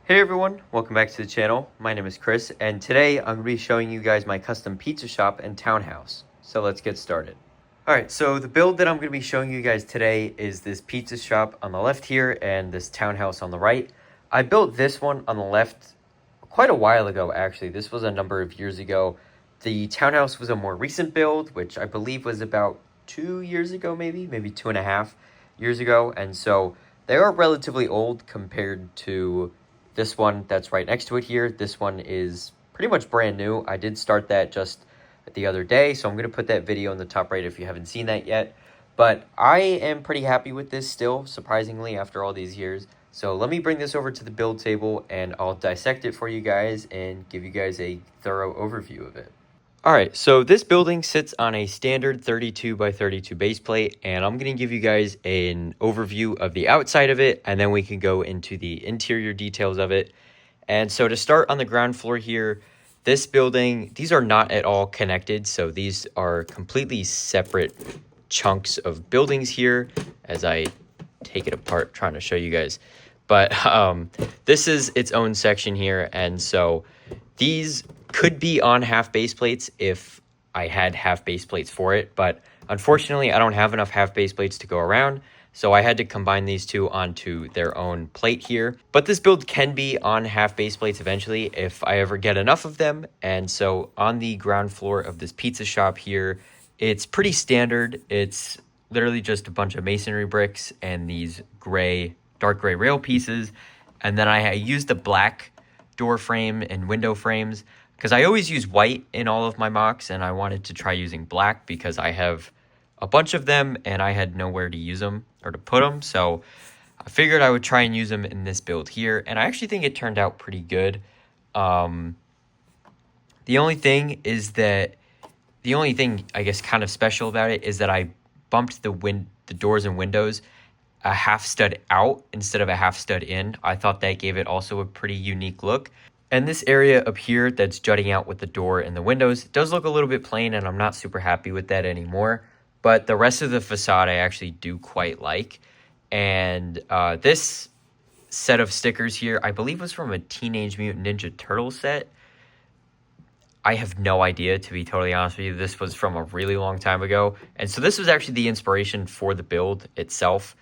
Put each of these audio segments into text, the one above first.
Hey everyone, welcome back to the channel. My name is Chris, and today I'm going to be showing you guys my custom pizza shop and townhouse. So let's get started. Alright, so the build that I'm going to be showing you guys today is this pizza shop on the left here and this townhouse on the right. I built this one on the left quite a while ago actually. This was a number of years ago. The townhouse was a more recent build, which I believe was about 2 years ago maybe 2.5 years ago. And so they are relatively old compared to this one that's right next to it here. This one is pretty much brand new. I did start that just the other day, so I'm going to put that video in the top right if you haven't seen that yet. But I am pretty happy with this still, surprisingly, after all these years. So let me bring this over to the build table and I'll dissect it for you guys and give you guys a thorough overview of it. Alright, so this building sits on a standard 32 by 32 base plate, and I'm going to give you guys an overview of the outside of it, and then we can go into the interior details of it. And so to start on the ground floor here, this building, these are not at all connected, so these are completely separate chunks of buildings here as I take it apart trying to show you guys. But this is its own section here, and so these could be on half base plates if I had half base plates for it, but unfortunately I don't have enough half base plates to go around, so I had to combine these two onto their own plate here. But this build can be on half base plates eventually if I ever get enough of them. And so on the ground floor of this pizza shop here, it's pretty standard. It's literally just a bunch of masonry bricks and these dark gray rail pieces, and then I used the black door frame and window frames because I always use white in all of my mocks, and I wanted to try using black because I have a bunch of them and I had nowhere to use them or to put them. So I figured I would try and use them in this build here, and I actually think it turned out pretty good. The only thing I guess kind of special about it is that I bumped the doors and windows a half stud out instead of a half stud in. I thought that gave it also a pretty unique look. And this area up here that's jutting out with the door and the windows does look a little bit plain, and I'm not super happy with that anymore. But the rest of the facade I actually do quite like. And this set of stickers here, I believe was from a Teenage Mutant Ninja Turtle set. I have no idea, to be totally honest with you. This was from a really long time ago. And so this was actually the inspiration for the build itself.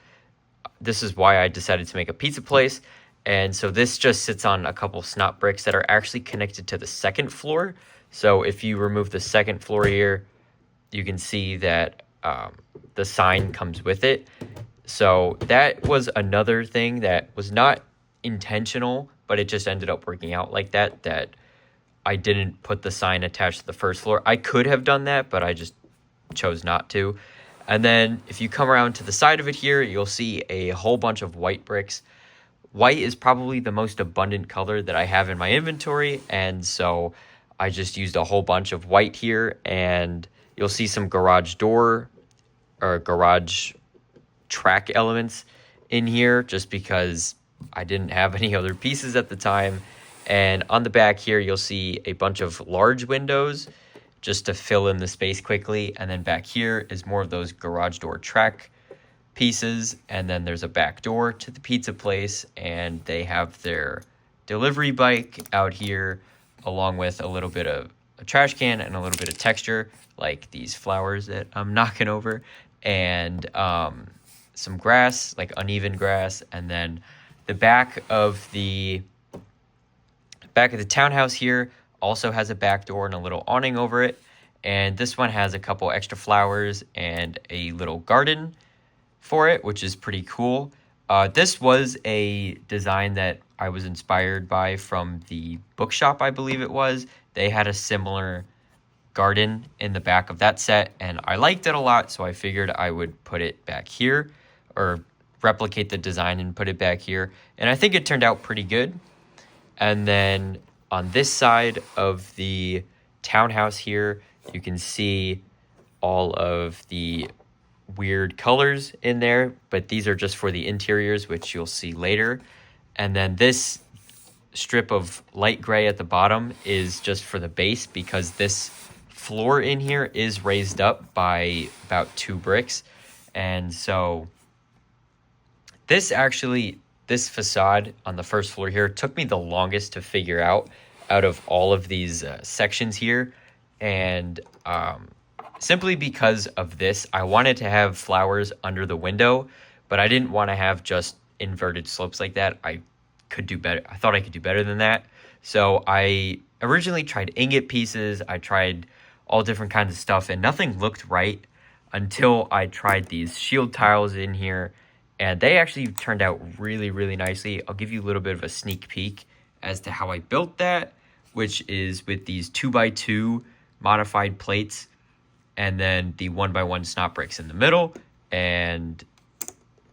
This is why I decided to make a pizza place. And so this just sits on a couple snot bricks that are actually connected to the second floor. So if you remove the second floor here, you can see that the sign comes with it. So that was another thing that was not intentional, but it just ended up working out like that, that I didn't put the sign attached to the first floor. I could have done that, but I just chose not to. And then if you come around to the side of it here, you'll see a whole bunch of white bricks. White is probably the most abundant color that I have in my inventory, and so I just used a whole bunch of white here, and you'll see some garage door or garage track elements in here just because I didn't have any other pieces at the time. And on the back here, you'll see a bunch of large windows just to fill in the space quickly, and then back here is more of those garage door track pieces, and then there's a back door to the pizza place, and they have their delivery bike out here along with a little bit of a trash can and a little bit of texture like these flowers that I'm knocking over, and some grass, like uneven grass. And then the back of the townhouse here also has a back door and a little awning over it, and this one has a couple extra flowers and a little garden for it, which is pretty cool. This was a design that I was inspired by from the bookshop, I believe it was. They had a similar garden in the back of that set, and I liked it a lot, so I figured I would put it back here, or replicate the design and put it back here, and I think it turned out pretty good. And then on this side of the townhouse here, you can see all of the weird colors in there, but these are just for the interiors, which you'll see later. And then this strip of light gray at the bottom is just for the base, because this floor in here is raised up by about 2 bricks. And so this actually this facade on the first floor here took me the longest to figure out of all of these sections here. And simply because of this, I wanted to have flowers under the window, but I didn't want to have just inverted slopes like that. I could do better. I thought I could do better than that. So I originally tried ingot pieces. I tried all different kinds of stuff, and nothing looked right until I tried these shield tiles in here, and they actually turned out really, really nicely. I'll give you a little bit of a sneak peek as to how I built that, which is with these 2x2 modified plates, and then the 1x1 snot bricks in the middle, and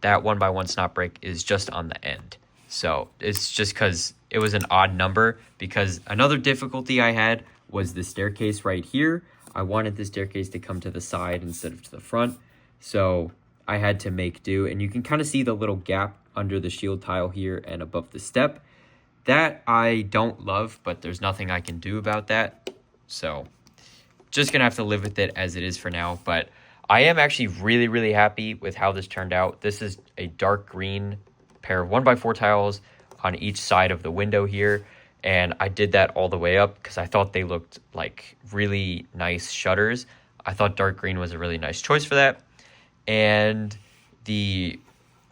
that 1x1 snot brick is just on the end. So it's just because it was an odd number, because another difficulty I had was the staircase right here. I wanted the staircase to come to the side instead of to the front. So I had to make do, and you can kind of see the little gap under the shield tile here and above the step. That I don't love, but there's nothing I can do about that. So just gonna have to live with it as it is for now. But I am actually really, really happy with how this turned out. This is a dark green pair of 1x4 tiles on each side of the window here. And I did that all the way up because I thought they looked like really nice shutters. I thought dark green was a really nice choice for that. And the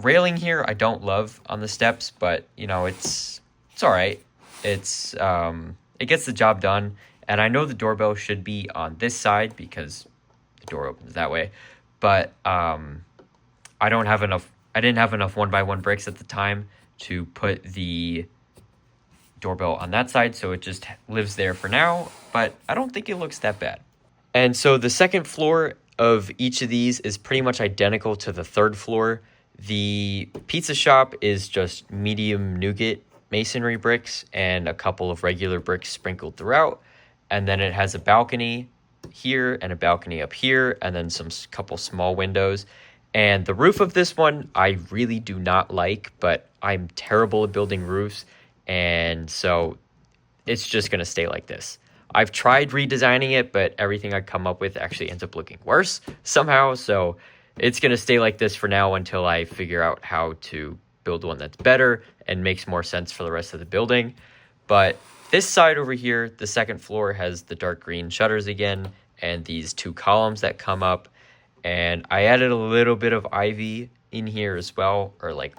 railing here I don't love on the steps, but you know, it's all right. It gets the job done. And I know the doorbell should be on this side because the door opens that way. But I didn't have enough 1x1 bricks at the time to put the doorbell on that side, so it just lives there for now, but I don't think it looks that bad. And so the second floor of each of these is pretty much identical to the third floor. The pizza shop is just medium nougat masonry bricks and a couple of regular bricks sprinkled throughout, and then it has a balcony here and a balcony up here, and then some couple small windows. And the roof of this one I really do not like, but I'm terrible at building roofs, and so it's just going to stay like this. I've tried redesigning it, but everything I come up with actually ends up looking worse somehow. So it's going to stay like this for now until I figure out how to build one that's better and makes more sense for the rest of the building. But this side over here, the second floor, has the dark green shutters again and these two columns that come up. And I added a little bit of ivy in here as well, or like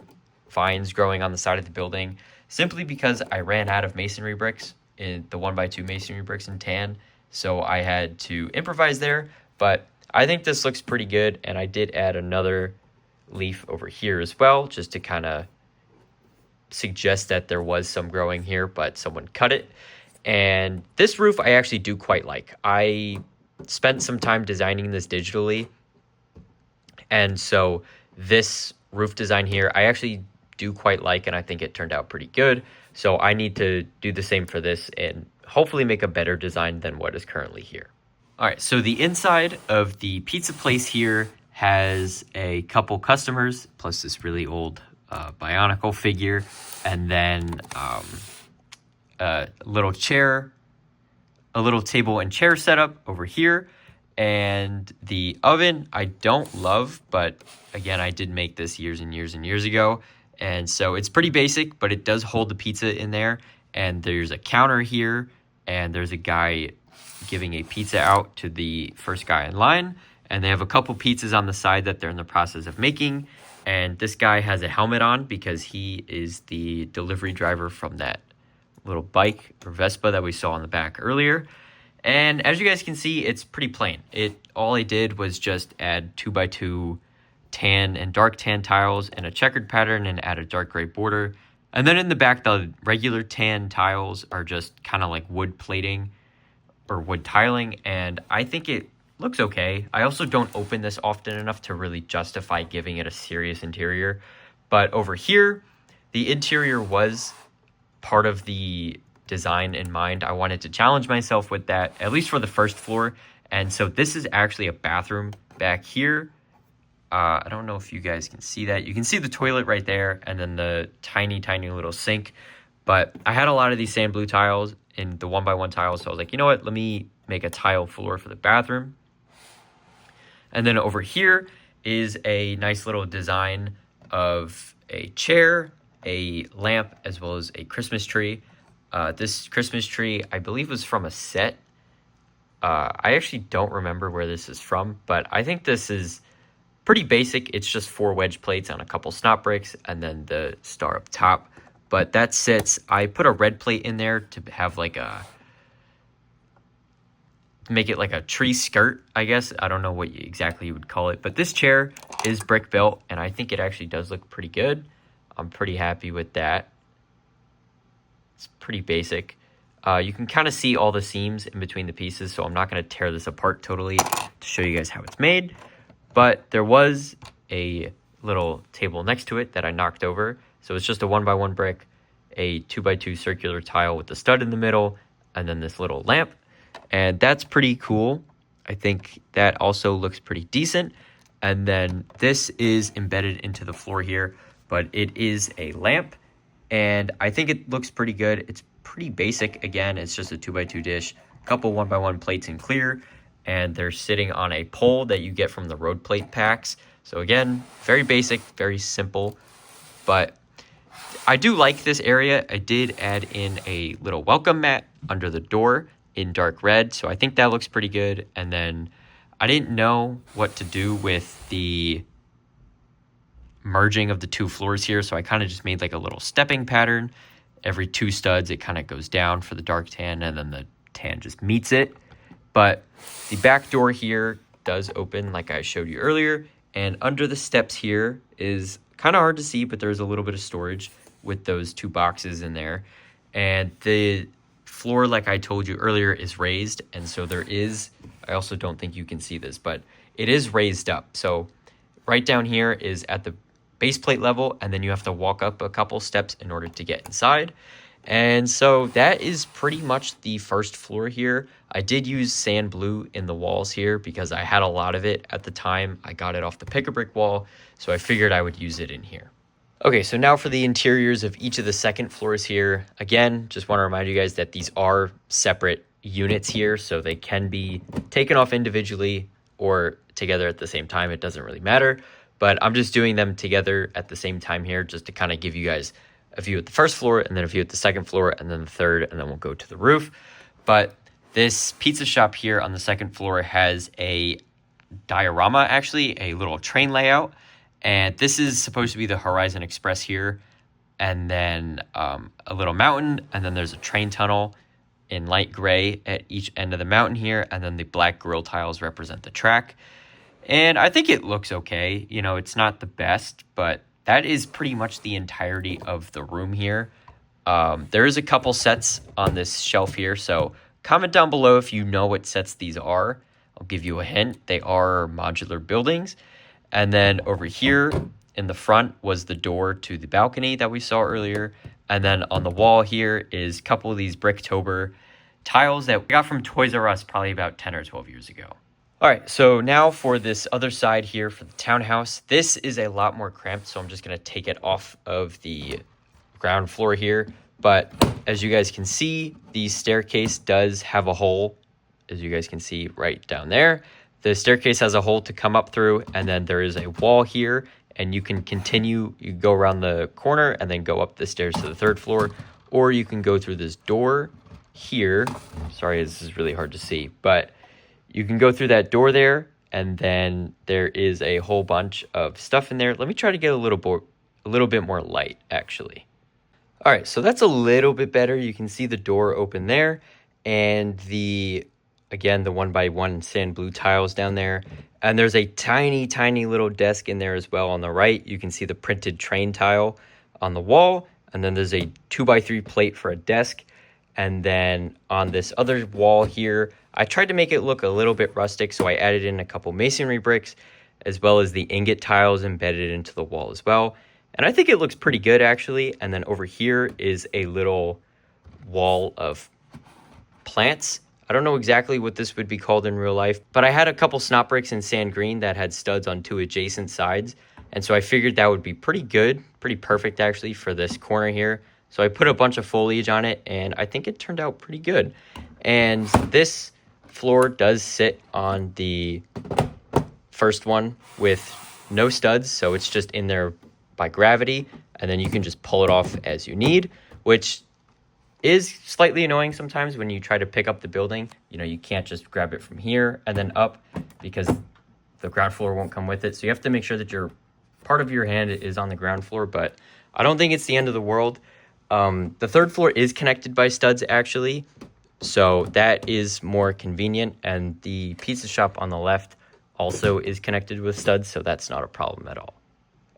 vines growing on the side of the building, simply because I ran out of masonry bricks, in the 1x2 masonry bricks in tan. So I had to improvise there, but I think this looks pretty good. And I did add another leaf over here as well, just to kind of suggest that there was some growing here, but someone cut it. And this roof I actually do quite like. I spent some time designing this digitally, and so this roof design here I actually do quite like, and I think it turned out pretty good. So I need to do the same for this and hopefully make a better design than what is currently here. All right, so the inside of the pizza place here has a couple customers, plus this really old Bionicle figure, and then a little chair, a little table and chair setup over here. And the oven I don't love, but again, I did make this years and years and years ago. And so it's pretty basic, but it does hold the pizza in there. And there's a counter here, and there's a guy giving a pizza out to the first guy in line. And they have a couple pizzas on the side that they're in the process of making. And this guy has a helmet on because he is the delivery driver from that little bike or Vespa that we saw on the back earlier. And as you guys can see, it's pretty plain. All I did was just add 2x2 tan and dark tan tiles and a checkered pattern and add a dark gray border. And then in the back, the regular tan tiles are just kind of like wood plating or wood tiling, and I think it looks okay. I also don't open this often enough to really justify giving it a serious interior. But over here, the interior was part of the design in mind. I wanted to challenge myself with that, at least for the first floor. And so this is actually a bathroom back here. I don't know if you guys can see that. You can see the toilet right there and then the tiny, tiny little sink. But I had a lot of these sand blue tiles in the 1x1 tiles. So I was like, you know what? Let me make a tile floor for the bathroom. And then over here is a nice little design of a chair a lamp as well as a Christmas tree. This Christmas tree, I believe, was from a set. I actually don't remember where this is from, but I think this is pretty basic. It's just 4 wedge plates on a couple snot bricks and then the star up top. But that sits, I put a red plate in there to have like make it like a tree skirt, I guess. I don't know what exactly you would call it, but this chair is brick built and I think it actually does look pretty good. I'm pretty happy with that. It's pretty basic. You can kind of see all the seams in between the pieces, so I'm not going to tear this apart totally to show you guys how it's made. But there was a little table next to it that I knocked over. So it's just a 1x1 brick, a 2x2 circular tile with the stud in the middle, and then this little lamp. And that's pretty cool. I think that also looks pretty decent. And then this is embedded into the floor here, but it is a lamp. And I think it looks pretty good. It's pretty basic. Again, it's just a 2x2 dish, a couple 1x1 plates in clear, and they're sitting on a pole that you get from the road plate packs. So again, very basic, very simple, but I do like this area. I did add in a little welcome mat under the door in dark red, so I think that looks pretty good. And then I didn't know what to do with the merging of the 2 floors here, so I kind of just made like a little stepping pattern. Every 2 studs, it kind of goes down for the dark tan, and then the tan just meets it. But the back door here does open like I showed you earlier, and under the steps here is kind of hard to see, but there's a little bit of storage with those 2 boxes in there. And the floor, like I told you earlier, is raised, and so there is, I also don't think you can see this, but it is raised up. So right down here is at the base plate level, and then you have to walk up a couple steps in order to get inside. And so that is pretty much the first floor here. I did use sand blue in the walls here because I had a lot of it at the time. I got it off the pick-a-brick wall, so I figured I would use it in here. Okay, so now for the interiors of each of the second floors here. Again, just want to remind you guys that these are separate units here, so they can be taken off individually or together at the same time. It doesn't really matter. But I'm just doing them together at the same time here just to kind of give you guys a view at the first floor and then a view at the second floor and then the third, and then we'll go to the roof. But this pizza shop here on the second floor has a diorama, actually, a little train layout. And this is supposed to be the Horizon Express here. And then a little mountain, and then there's a train tunnel in light gray at each end of the mountain here. And then the black grill tiles represent the track. And I think it looks okay. You know, it's not the best, but that is pretty much the entirety of the room here. There is a couple sets on this shelf here, so comment down below if you know what sets these are. I'll give you a hint. They are modular buildings. And then over here in the front was the door to the balcony that we saw earlier. And then on the wall here is a couple of these Bricktober tiles that we got from Toys R Us probably about 10 or 12 years ago. All right, so now for this other side here for the townhouse. This is a lot more cramped, so I'm just going to take it off of the ground floor here. But as you guys can see, the staircase does have a hole, as you guys can see right down there. The staircase has a hole to come up through, and then there is a wall here, and you can continue, you go around the corner and then go up the stairs to the 3rd floor, or you can go through this door here. Sorry, this is really hard to see, but you can go through that door there, and then there is a whole bunch of stuff in there. Let me try to get a little bit more light, actually. All right, so that's a little bit better. You can see the door open there, and again, the 1x1 sand blue tiles down there. And there's a tiny, tiny little desk in there as well on the right. You can see the printed train tile on the wall, and then there's a 2x3 plate for a desk. And then on this other wall here, I tried to make it look a little bit rustic, so I added in a couple masonry bricks as well as the ingot tiles embedded into the wall as well. And I think it looks pretty good, actually. And then over here is a little wall of plants. I don't know exactly what this would be called in real life, but I had a couple snot bricks in sand green that had studs on 2 adjacent sides. And so I figured that would be pretty good, pretty perfect, actually, for this corner here. So I put a bunch of foliage on it, and I think it turned out pretty good. And this floor does sit on the first one with no studs, so it's just in there by gravity. and then you can just pull it off as you need, which is slightly annoying sometimes when you try to pick up the building. You know, you can't just grab it from here and then up because the ground floor won't come with it. So you have to make sure that your part of your hand is on the ground floor, but I don't think it's the end of the world. The third floor is connected by studs actually, so that is more convenient, and the pizza shop on the left also is connected with studs, so that's not a problem at all.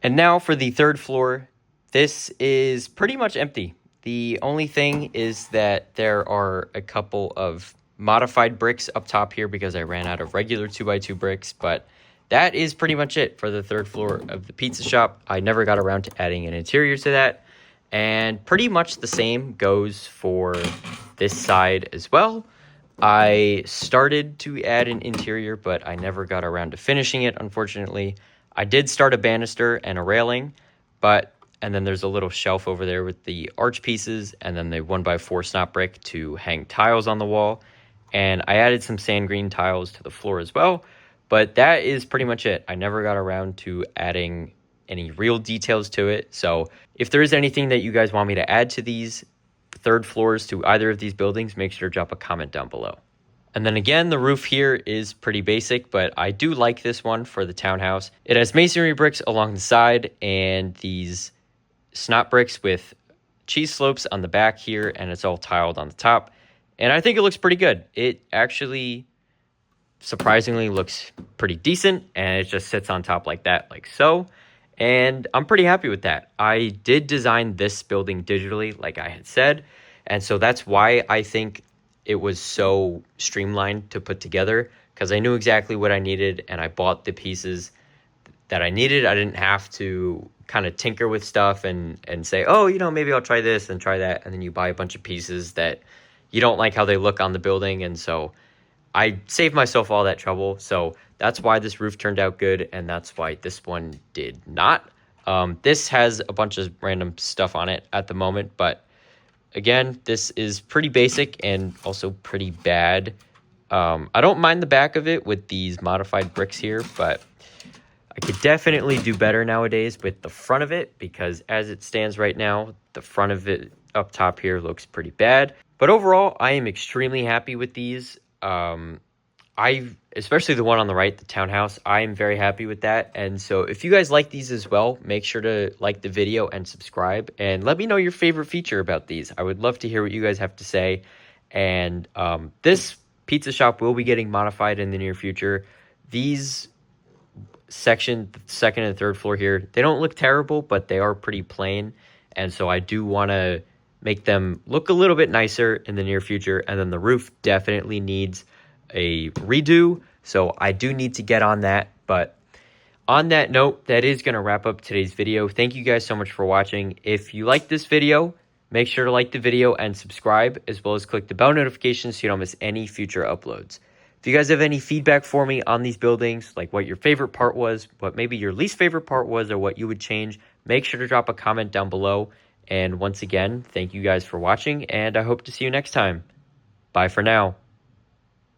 And now for the third floor, this is pretty much empty. The only thing is that there are a couple of modified bricks up top here because I ran out of regular 2x2 bricks, but that is pretty much it for the third floor of the pizza shop. I never got around to adding an interior to that, and pretty much the same goes for this side as well. I started to add an interior, but I never got around to finishing it, unfortunately. I did start a banister and a railing, and then there's a little shelf over there with the arch pieces, and then the 1x4 snot brick to hang tiles on the wall. And I added some sand green tiles to the floor as well, but that is pretty much it. I never got around to adding any real details to it. So if there is anything that you guys want me to add to these third floors to either of these buildings, make sure to drop a comment down below. And then again, the roof here is pretty basic, but I do like this one for the townhouse. It has masonry bricks along the side and these snot bricks with cheese slopes on the back here, and it's all tiled on the top. And I think it looks pretty good. It actually surprisingly looks pretty decent, and it just sits on top like that, like so. And I'm pretty happy with that. I did design this building digitally, like I had said, and so that's why I think it was so streamlined to put together, because I knew exactly what I needed, and I bought the pieces that I needed. I didn't have to kind of tinker with stuff and say, oh, you know, maybe I'll try this and try that, and then you buy a bunch of pieces that you don't like how they look on the building. And so I saved myself all that trouble. So that's why this roof turned out good, and that's why this one did not. This has a bunch of random stuff on it at the moment, but again, this is pretty basic and also pretty bad. I don't mind the back of it with these modified bricks here, but I could definitely do better nowadays with the front of it, because as it stands right now, the front of it up top here looks pretty bad. But overall, I am extremely happy with these. Especially the one on the right, the townhouse, I am very happy with that. And so if you guys like these as well, make sure to like the video and subscribe, and let me know your favorite feature about these. I would love to hear what you guys have to say. And this pizza shop will be getting modified in the near future. These section, the second and third floor here, they don't look terrible, but they are pretty plain. And so I do want to make them look a little bit nicer in the near future. And then the roof definitely needs a redo, so I do need to get on that. But on that note, that is going to wrap up today's video. Thank you guys so much for watching. If you like this video, make sure to like the video and subscribe, as well as click the bell notification so you don't miss any future uploads. If you guys have any feedback for me on these buildings, like what your favorite part was, what maybe your least favorite part was, or what you would change, make sure to drop a comment down below. And once again, thank you guys for watching, and I hope to see you next time. Bye for now.